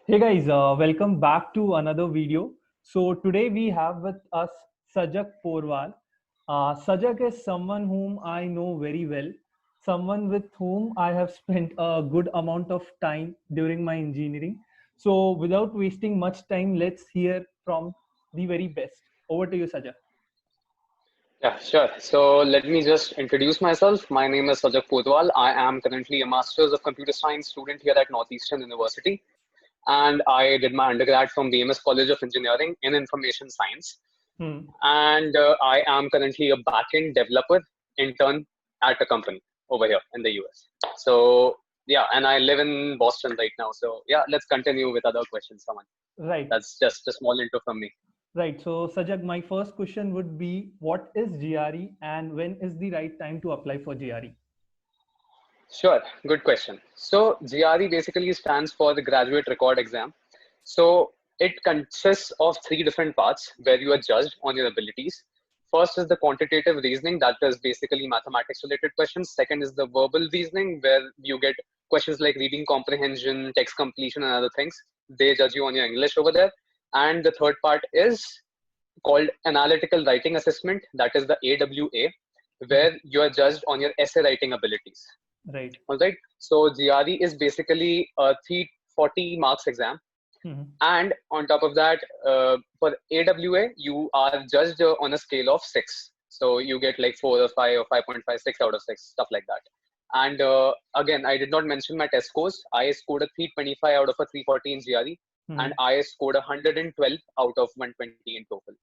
Hey guys, welcome back to another video. So today we have with us Sajak Porwal. Sajak is someone whom I know very well, someone with whom I have spent a good amount of time during my engineering. So without wasting much time, let's hear from the very best. Over to you, Sajak. Yeah, sure. So let me just introduce myself. My name is Sajak Potwal. I am currently a Master's of Computer Science student here at Northeastern University, and I did my undergrad from BMS College of Engineering in Information Science. Hmm. And I am currently a backend developer intern at a company over here in the US. So yeah, and I live in Boston right now. So yeah, let's continue with other questions, someone. Right. That's just a small intro from me. Right. So, Sajak, my first question would be what is GRE and when is the right time to apply for GRE? Sure, good question. So GRE basically stands for the Graduate Record Exam. So it consists of three different parts where you are judged on your abilities. First is the quantitative reasoning, that is basically mathematics related questions. Second is the verbal reasoning, where you get questions like reading comprehension, text completion, and other things. They judge you on your English over there. And the third part is called analytical writing assessment, that is the AWA, Hmm. where you are judged on your essay writing abilities. Right. All right. So GRE is basically a 340 marks exam. Hmm. And on top of that, for AWA, you are judged on a scale of 6. So you get like 4 or 5 or 5.56 out of 6, stuff like that. And again, I did not mention my test scores. I scored a 325 out of a 340 in GRE, and Hmm. I scored 112 out of 120 in TOEFL.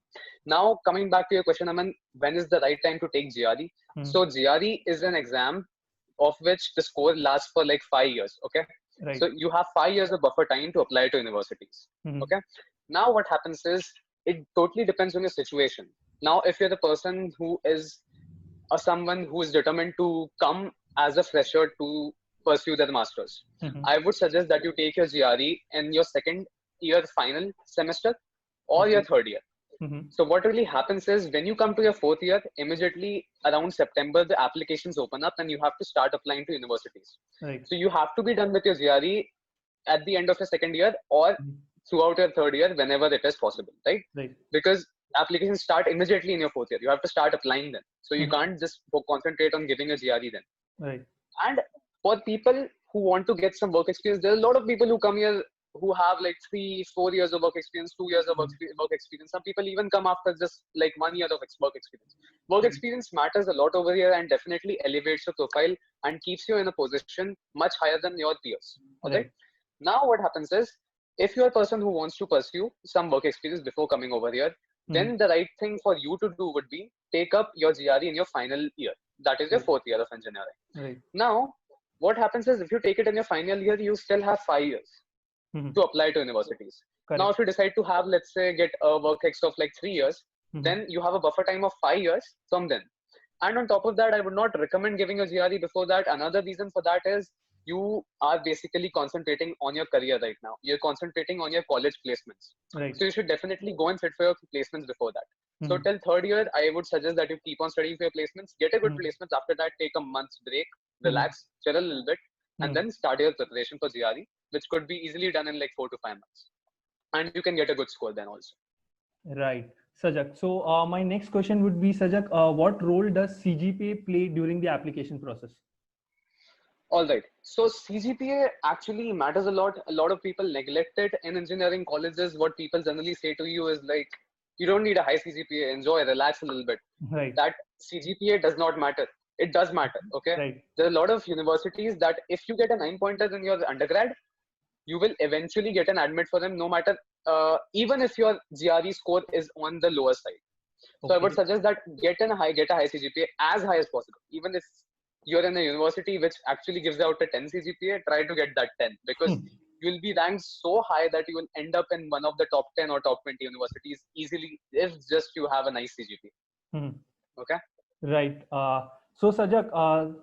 Now, coming back to your question, Aman, when is the right time to take GRE? Hmm. So GRE is an exam of which the score lasts for like 5 years. Okay. So Right. you have 5 years of buffer time to apply to universities. Hmm. Okay. Now what happens is it totally depends on your situation. Now, if you're the person who is someone who is determined to come as a fresher to pursue their masters, Hmm. I would suggest that you take your GRE in your second year final semester or your Okay. third year. Hmm. So what really happens is when you come to your fourth year, immediately around September, the applications open up and you have to start applying to universities. Right. So you have to be done with your GRE at the end of your second year or Mhm. throughout your third year whenever it is possible, right? Right. Because applications start immediately in your fourth year. You have to start applying them. So you Hmm. can't just concentrate on giving a GRE then. Right. And for people who want to get some work experience, there are a lot of people who come here who have like 3, 4 years of work experience, 2 years of Hmm. work experience. Some people even come after just like 1 year of work experience. Work experience matters a lot over here and definitely elevates your profile and keeps you in a position much higher than your peers. All right. Right. Now, what happens is if you're a person who wants to pursue some work experience before coming over here, Hmm. then the right thing for you to do would be take up your GRE in your final year. That is your Right. fourth year of engineering. Right. Now, what happens is if you take it in your final year, you still have 5 years Hmm. to apply to universities. Now, Correct. if you decide to have, let's say, get a work ex of like 3 years, Hmm. then you have a buffer time of 5 years from then. And on top of that, I would not recommend giving a GRE before that. Another reason for that is you are basically concentrating on your career right now. You're concentrating on your college placements. Right. So you should definitely go and sit for your placements before that. So Hmm. till third year, I would suggest that you keep on studying for your placements, get a good Hmm. placements. After that, take a month's break, Hmm. relax, chill a little bit, and Hmm. then start your preparation for GRE, which could be easily done in like 4 to 5 months. And you can get a good score then also. Right. Sajak. So my next question would be, Sajak, what role does CGPA play during the application process? All right. So CGPA actually matters a lot. A lot of people neglect it in engineering colleges. What people generally say to you is like, you don't need a high CGPA. Enjoy, relax a little bit. Right. That CGPA does not matter. It does matter. Okay. Right. There are a lot of universities that if you get a 9 pointer in your undergrad, you will eventually get an admit for them, no matter even if your GRE score is on the lower side. So I would Okay. suggest that get a high CGPA as high as possible. Even if you're in a university which actually gives out a 10 CGPA, try to get that 10 because you will be ranked so high that you will end up in one of the top 10 or top 20 universities easily if just you have a nice CGPA. Hmm. Okay. Right. So Sajak,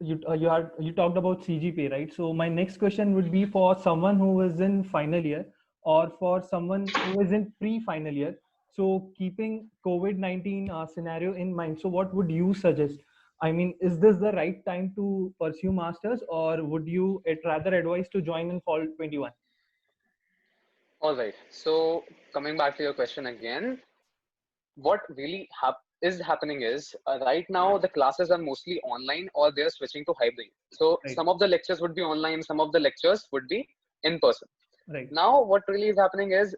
you talked about CGPA, right? So my next question would be for someone who is in final year or for someone who is in pre-final year. So keeping COVID-19 scenario in mind, so what would you suggest? I mean, is this the right time to pursue masters, or would you rather advise to join in fall 21? All right. So coming back to your question again, what really is happening is right now the classes are mostly online or they're switching to hybrid. So Right. some of the lectures would be online, some of the lectures would be in person. Right. Now, what really is happening is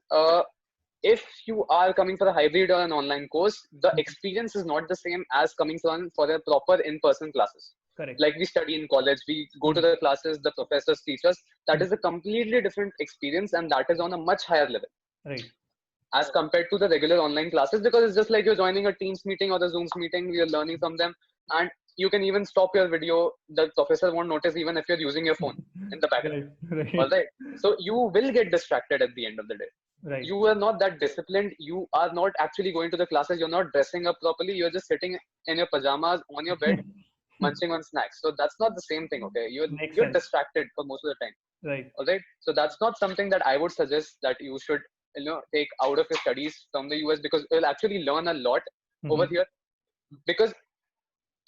if you are coming for a hybrid or an online course, the experience is not the same as coming for a proper in-person classes. Correct. Like we study in college, we go to the classes, the professors teach us. That is a completely different experience, and that is on a much higher level Right. as compared to the regular online classes, because it's just like you're joining a Teams meeting or a Zooms meeting, you're learning from them, and you can even stop your video. The professor won't notice even if you're using your phone in the background. Right. Right. All right. So you will get distracted at the end of the day. Right. You are not that disciplined. You are not actually going to the classes. You're not dressing up properly. You're just sitting in your pajamas on your bed, munching on snacks. So that's not the same thing. Okay. Makes You're sense. distracted for most of the time. Right. All right. So that's not something that I would suggest that you should take out of your studies from the US, because you'll actually learn a lot over here. Because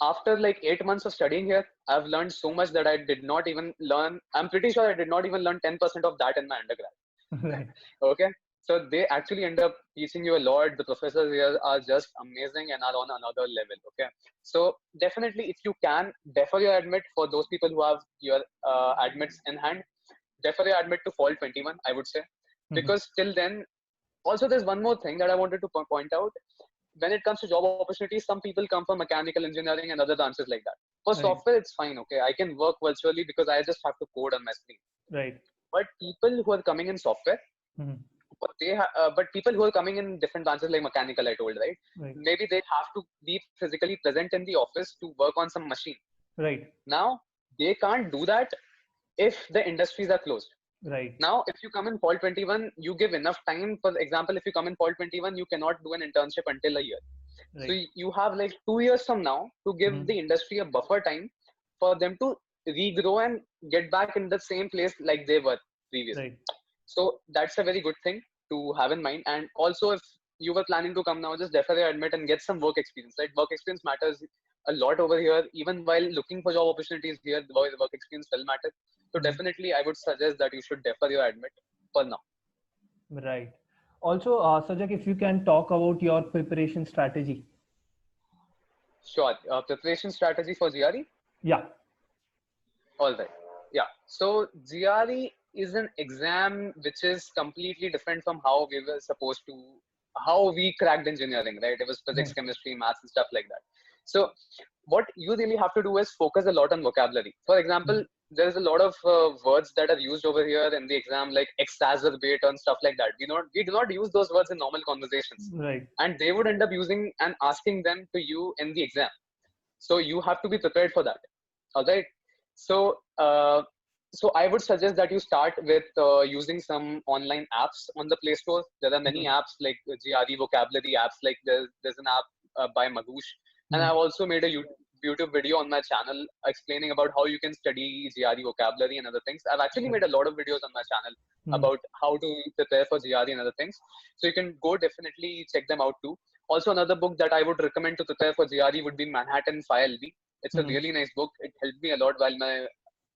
after like 8 months of studying here, I've learned so much that I did not even learn. I'm pretty sure I did not even learn 10% of that in my undergrad. Right. Okay. So they actually end up teaching you a lot. The professors here are just amazing and are on another level. Okay. So definitely, if you can defer your admit, for those people who have your admits in hand, defer your admit to fall 21, I would say, because till then. Also, there's one more thing that I wanted to point out. When it comes to job opportunities, some people come from mechanical engineering and other branches like that. For Right. software, it's fine. Okay, I can work virtually because I just have to code on my screen. Right. But people who are coming in software, but people who are coming in different branches like mechanical, I told, right? Right. Maybe they have to be physically present in the office to work on some machine. Right. Now, they can't do that if the industries are closed. Right. Now, if you come in fall 21, you give enough time. For example, if you come in fall 21, you cannot do an internship until a year. Right. So you have like 2 years from now to give the industry a buffer time for them to regrow and get back in the same place like they were previously. Right. So that's a very good thing to have in mind. And also, if you were planning to come now, just definitely admit and get some work experience. Right, work experience matters a lot over here. Even while looking for job opportunities here, the work experience will matter. So definitely, I would suggest that you should defer your admit for now. Right. Also, Sajak, if you can talk about your preparation strategy. Sure. Preparation strategy for GRE? Yeah. All right. Yeah. So GRE is an exam which is completely different from how we were supposed to, how we cracked engineering, right? It was physics, chemistry, maths, and stuff like that. So what you really have to do is focus a lot on vocabulary. For example, there's a lot of words that are used over here in the exam, like exacerbate and stuff like that. We do not use those words in normal conversations. Right. And they would end up using and asking them to you in the exam. So you have to be prepared for that. All right. So, so I would suggest that you start with using some online apps on the Play Store. There are many apps like GRE vocabulary apps. Like there's an app by Magoosh, and I've also made a YouTube video on my channel explaining about how you can study GRE vocabulary and other things. I've actually made a lot of videos on my channel about how to prepare for GRE and other things. So you can go definitely check them out too. Also, another book that I would recommend to prepare for GRE would be Manhattan 5LB. It's a really nice book. It helped me a lot while my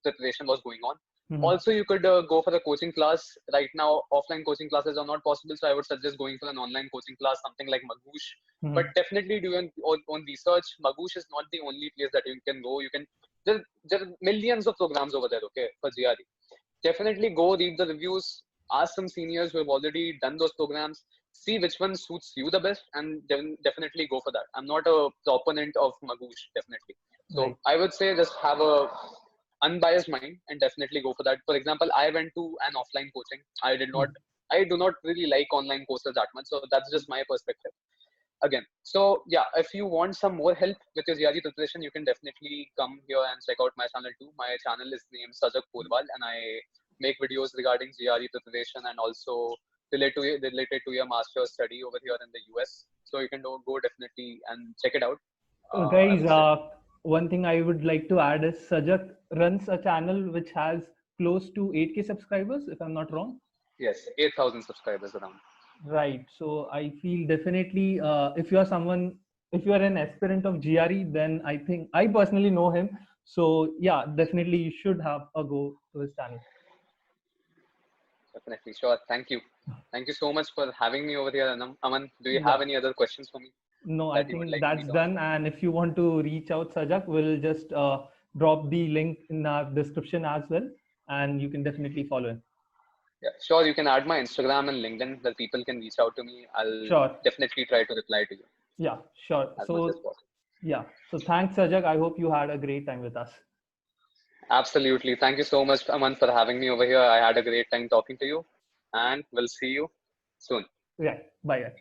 preparation was going on. Also, you could go for a coaching class. Right now, offline coaching classes are not possible, so I would suggest going for an online coaching class, something like Magoosh. But definitely do your own research. Magoosh is not the only place that you can go. You can there are millions of programs over there. Okay, for GRE. Definitely go read the reviews. Ask some seniors who have already done those programs. See which one suits you the best, and then definitely go for that. I'm not a proponent of Magoosh, definitely. So I would say just have a unbiased mind and definitely go for that. For example, I went to an offline coaching. I do not really like online courses that much. So that's just my perspective. Again, so yeah, if you want some more help with your GRE preparation, you can definitely come here and check out my channel too. My channel is named Sajak Porwal, and I make videos regarding GRE preparation and also related to your master's study over here in the US. So you can go definitely and check it out. Guys, one thing I would like to add is Sajak runs a channel which has close to 8K subscribers, if I'm not wrong. Yes, 8,000 subscribers around. Right. So I feel definitely if you are an aspirant of GRE, then I think I personally know him. So yeah, definitely you should have a go to his channel. Definitely. Sure. Thank you. Thank you so much for having me over here, Aman. Do you have Yeah. any other questions for me No, I that you would think like to that's meet on? done. And if you want to reach out, Sajak, we'll just drop the link in our description as well, and you can definitely follow him. Yeah, sure. You can add my Instagram and LinkedIn that people can reach out to me. I'll Sure. definitely try to reply to you Yeah, sure. as much as So, possible. yeah. So thanks, Sajak. I hope you had a great time with us. Absolutely. Thank you so much, Aman, for having me over here. I had a great time talking to you, and we'll see you soon. Yeah. Bye.